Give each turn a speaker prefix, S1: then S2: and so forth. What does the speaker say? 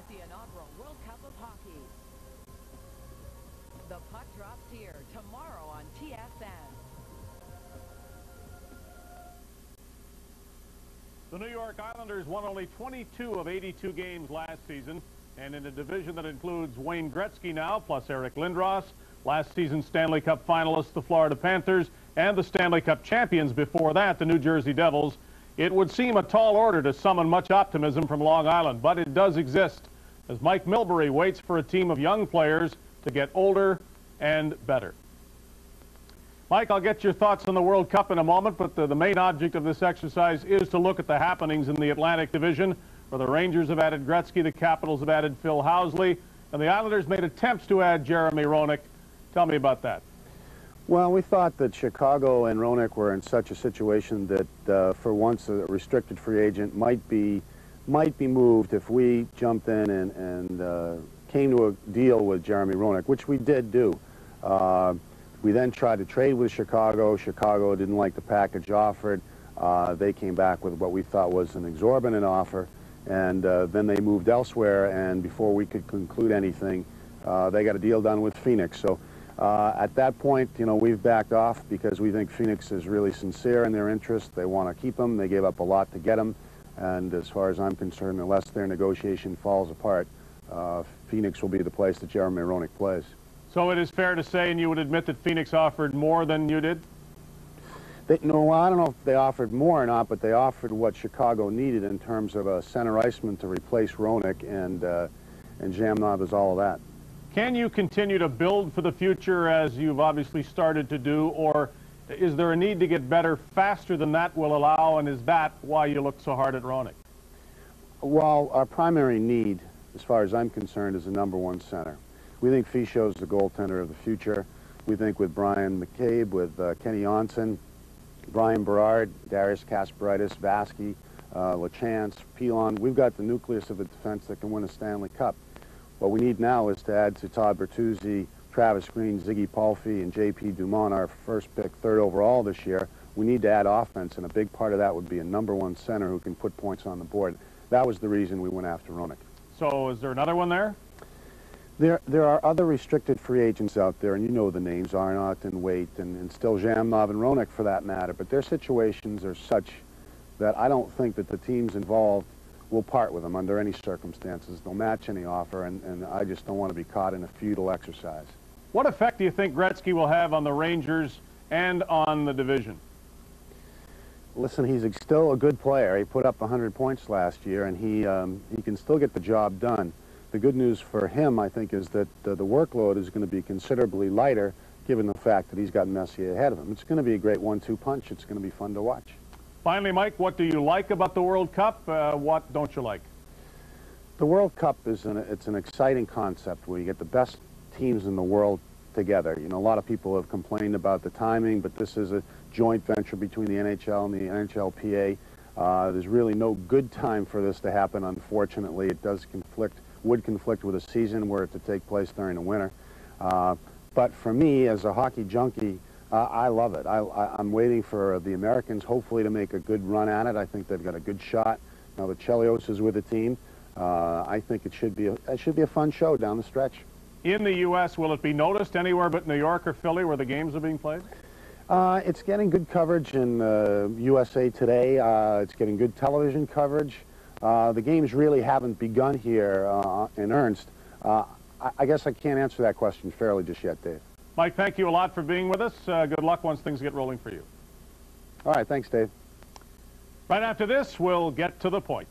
S1: the inaugural World Cup of Hockey. The puck drops here tomorrow on TSN.
S2: The New York Islanders won only 22 of 82 games last season, and in a division that includes Wayne Gretzky now, plus Eric Lindros, last season's Stanley Cup finalists, the Florida Panthers, and the Stanley Cup champions before that, the New Jersey Devils, it would seem a tall order to summon much optimism from Long Island, but it does exist, as Mike Milbury waits for a team of young players to get older and better. Mike, I'll get your thoughts on the World Cup in a moment, but the main object of this exercise is to look at the happenings in the Atlantic Division, where the Rangers have added Gretzky, the Capitals have added Phil Housley, and the Islanders made attempts to add Jeremy Roenick. Tell me about that.
S3: Well, we thought that Chicago and Roenick were in such a situation that for once a restricted free agent might be moved if we jumped in and came to a deal with Jeremy Roenick, which we did do. We then tried to trade with Chicago. Chicago didn't like the package offered. They came back with what we thought was an exorbitant offer, and then they moved elsewhere, and before we could conclude anything, they got a deal done with Phoenix. So at that point, you know, we've backed off because we think Phoenix is really sincere in their interest. They want to keep him. They gave up a lot to get him, and as far as I'm concerned, unless their negotiation falls apart, Phoenix will be the place that Jeremy Roenick plays. So
S2: it is fair to say, and you would admit, that Phoenix offered more than you did?
S3: No, I don't know if they offered more or not, but they offered what Chicago needed in terms of a center iceman to replace Roenick, and Jamnov is all of that.
S2: Can you continue to build for the future as you've obviously started to do, or is there a need to get better faster than that will allow, and is that why you look so hard at Roenick?
S3: Well, our primary need, as far as I'm concerned, is a #1 center. We think Fischow's the goaltender of the future. We think with Brian McCabe, with Kenny Onsen, Brian Berard, Darius Kasparaitis, Vasky, LaChance, Pilon, we've got the nucleus of a defense that can win a Stanley Cup. What we need now is to add to Todd Bertuzzi, Travis Green, Ziggy Palffy, and J.P. Dumont, our first pick, 3rd overall this year. We need to add offense, and a big part of that would be a #1 center who can put points on the board. That was the reason we went after Roenick.
S2: So is there another one there?
S3: There are other restricted free agents out there, and you know the names, Arnott and Waite, and still Jamnov and Roenick for that matter, but their situations are such that I don't think that the teams involved will part with them under any circumstances. They'll match any offer, and I just don't want to be caught in a futile exercise.
S2: What effect do you think Gretzky will have on the Rangers and on the division?
S3: Listen, he's still a good player. He put up 100 points last year, and he can still get the job done. The good news for him, I think, is that the workload is going to be considerably lighter given the fact that he's got Messier ahead of him. It's going to be a great 1-2 punch. It's going to be fun to watch.
S2: Finally, Mike, what do you like about the World Cup? What don't you like?
S3: The World Cup is it's an exciting concept where you get the best teams in the world together. You know, a lot of people have complained about the timing, but this is a joint venture between the NHL and the NHLPA. There's really no good time for this to happen, unfortunately. It would conflict with a season were it to take place during the winter. But for me, as a hockey junkie, I love it. I'm waiting for the Americans, hopefully, to make a good run at it. I think they've got a good shot. Now that Chelios is with the team, I think it should be a fun show down the stretch.
S2: In the U.S., will it be noticed anywhere but New York or Philly where the games are being played?
S3: It's getting good coverage in USA Today. It's getting good television coverage. The games really haven't begun here in earnest. I guess I can't answer that question fairly just yet, Dave.
S2: Mike, thank you a lot for being with us. Good luck once things get rolling for you.
S3: All right, thanks, Dave.
S2: Right after this, we'll get to the point.